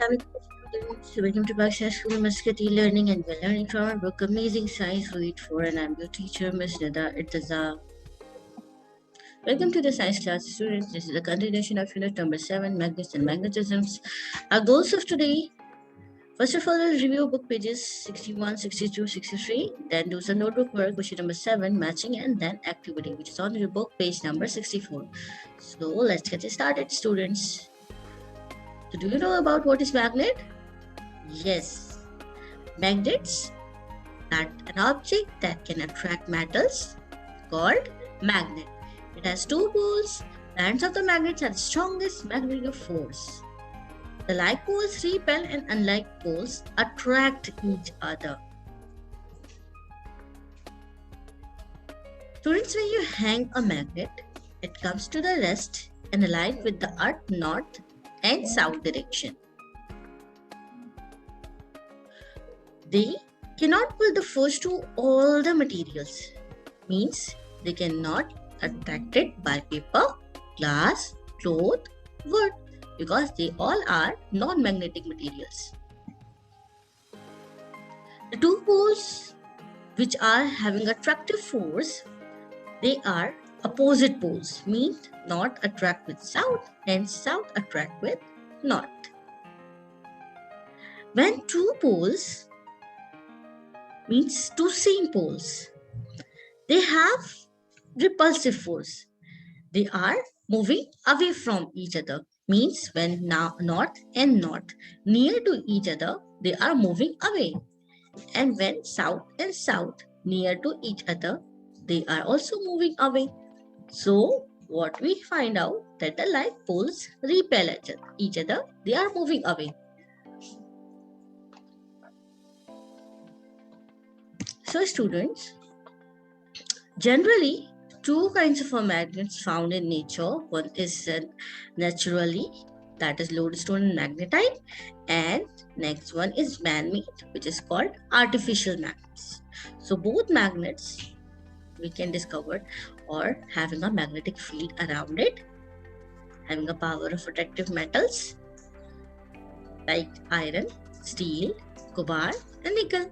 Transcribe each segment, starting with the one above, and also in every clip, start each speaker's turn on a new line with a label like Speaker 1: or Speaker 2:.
Speaker 1: Students, welcome to Pakistan School of Muscat Learning, and we're learning from our book Amazing Science Read for, and I'm your teacher, Miss Nida Irtaza. Welcome to the science class, students. This is a continuation of unit number 7, Magnets and Magnetisms. Our goals of today: first of all, we'll review book pages 61, 62, 63, then do some notebook work, question number 7, matching, and then activity, which is on your book page number 64. So let's get started, students. So do you know about what is magnet? Yes, magnets are an object that can attract metals called magnet. It has two poles. The ends of the magnets are the strongest magnetic force. The like poles repel and unlike poles attract each other. Students, when you hang a magnet, it comes to the rest and align with the earth north and south direction. They cannot pull the force to all the materials. Means they cannot attract it by paper, glass, cloth, wood, because they all are non-magnetic materials. The two poles which are having attractive force, they are opposite poles, means north attract with south and south attract with north. When two poles means two same poles, they have repulsive force. They are moving away from each other. Means when now north and north near to each other, they are moving away. And when south and south near to each other, they are also moving away. So what we find out that the like poles repel each other, they are moving away. So students, generally two kinds of magnets found in nature. One is naturally, that is lodestone and magnetite, and next one is man-made, which is called artificial magnets. So both magnets we can discover or having a magnetic field around it, having a power of attractive metals like iron, steel, cobalt, and nickel.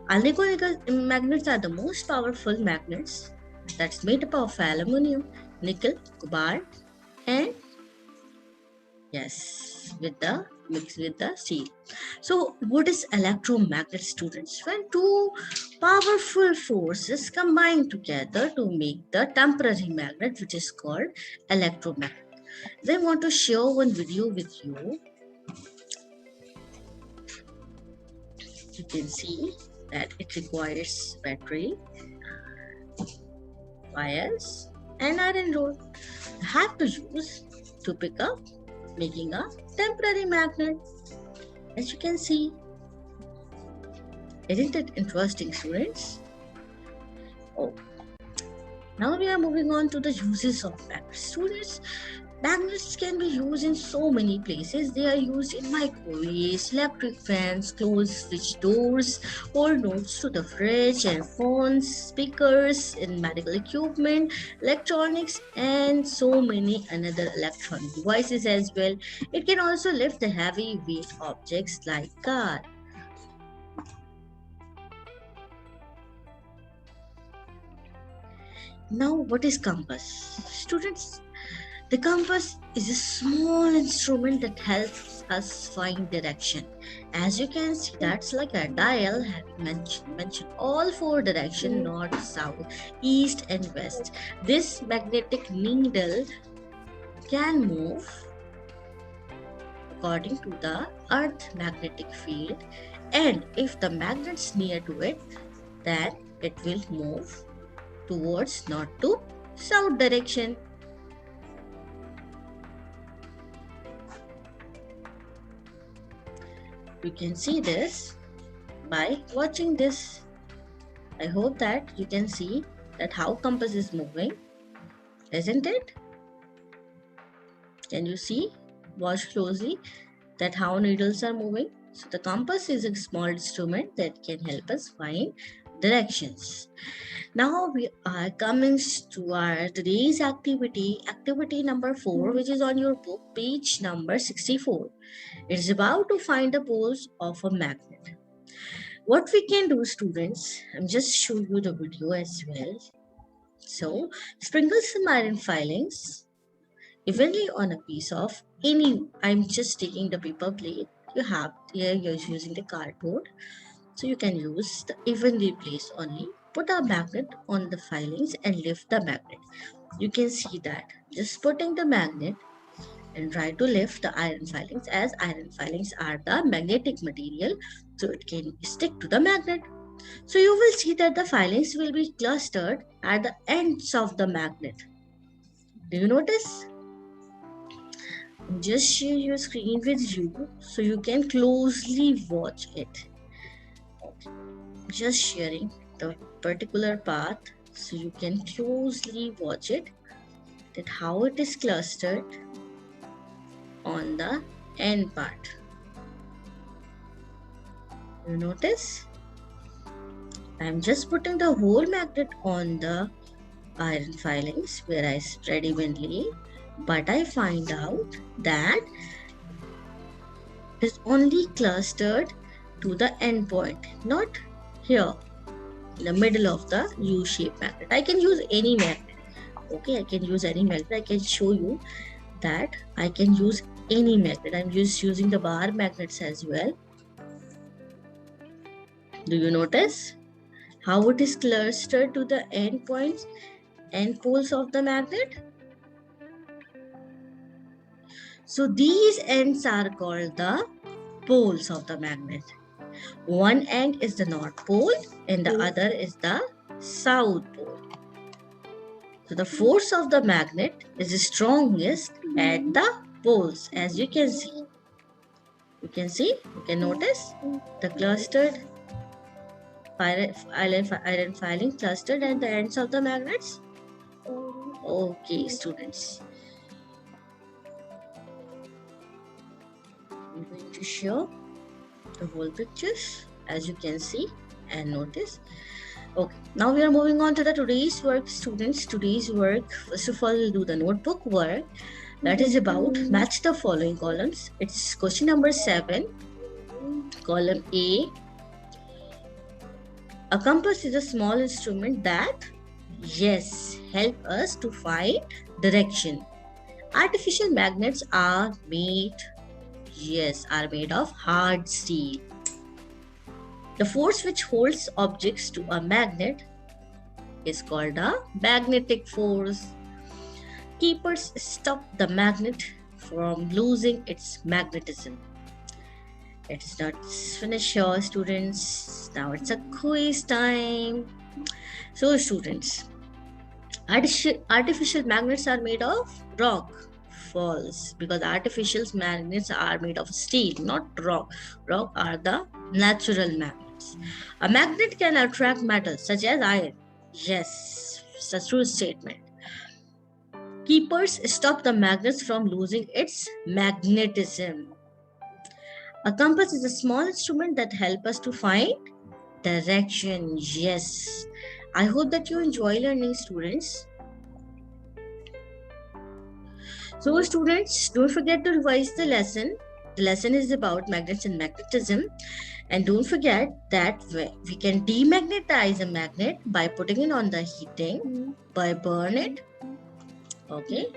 Speaker 1: Nickel magnets are the most powerful magnets that's made up of aluminum, nickel, cobalt, and yes, mixed with the steel. So what is electromagnet, students? When two powerful forces combine together to make the temporary magnet, which is called electromagnet. I want to share one video with you. You can see that it requires battery, wires, and iron rod. You have to use to pick up making a temporary magnet. As you can see, isn't it interesting, students? Oh, now we are moving on to the uses of magnets. Students, magnets can be used in so many places. They are used in microwaves, electric fans, closed switch doors, hold notes to the fridge, and phones, speakers, in medical equipment, electronics, and so many another electronic devices as well. It can also lift the heavy weight objects like car. Now, what is compass? Students, the compass is a small instrument that helps us find direction. As you can see, that's like a dial having mentioned all four directions: north, south, east, and west. This magnetic needle can move according to the earth magnetic field, and if the magnet's near to it, then it will move towards north to south direction. You can see this by watching this. I hope that you can see that how compass is moving, isn't it? Can you see? Watch closely that how needles are moving. So the compass is a small instrument that can help us find directions. Now we are coming to our today's activity number 4, which is on your book, page number 64. It is about to find the poles of a magnet. What we can do, students, I'm just show you the video as well. So, sprinkle some iron filings evenly on a piece of any. I'm just taking the paper plate. You have here. You're using the cardboard, so you can use the evenly placed only. Put a magnet on the filings and lift the magnet. You can see that just putting the magnet and try to lift the iron filings, as iron filings are the magnetic material, so it can stick to the magnet. So you will see that the filings will be clustered at the ends of the magnet. Do you notice? Just share your screen with you so you can closely watch it. Just sharing the particular path so you can closely watch it, that how it is clustered on the end part. You notice? I'm just putting the whole magnet on the iron filings where I spread evenly, but I find out that it is only clustered to the end point, not here in the middle of the U-shaped magnet. I can use any magnet. Okay, I can use any magnet. I can show you that I can use any magnet. I'm just using the bar magnets as well. Do you notice how it is clustered to the end points, end poles of the magnet? So these ends are called the poles of the magnet. One end is the North Pole and the other is the South Pole. So the force of the magnet is strongest at the poles, as you can see. You can notice the clustered iron filing clustered at the ends of the magnets. Okay, students. I'm going to show the whole pictures, as you can see and notice. Okay, now we are moving on to the today's work, students. Today's work, first of all, we'll do the notebook work. That is about match the following columns. It's question number 7. Column A. A compass is a small instrument that, yes, help us to find direction. Artificial magnets are made of hard steel. The force which holds objects to a magnet is called a magnetic force. Keepers stop the magnet from losing its magnetism. It is not finished here, students. Now it's a quiz time. So, students, artificial magnets are made of rock. False, because artificial magnets are made of steel, not rock. Rock are the natural magnets. A magnet can attract metals such as iron. Yes, it's a true statement. Keepers stop the magnets from losing its magnetism. A compass is a small instrument that helps us to find direction. Yes. I hope that you enjoy learning, students. So, students, don't forget to revise the lesson. The lesson is about magnets and magnetism. And don't forget that we can demagnetize a magnet by putting it on the heating, by burn it, okay,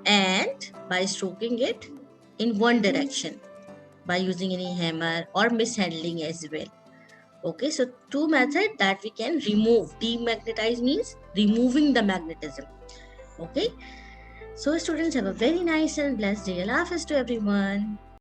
Speaker 1: and by stroking it in one direction, by using any hammer or mishandling as well. Okay, so two methods that we can remove. Demagnetize means removing the magnetism. Okay, so students, have a very nice and blessed day. Allah Hafiz to everyone.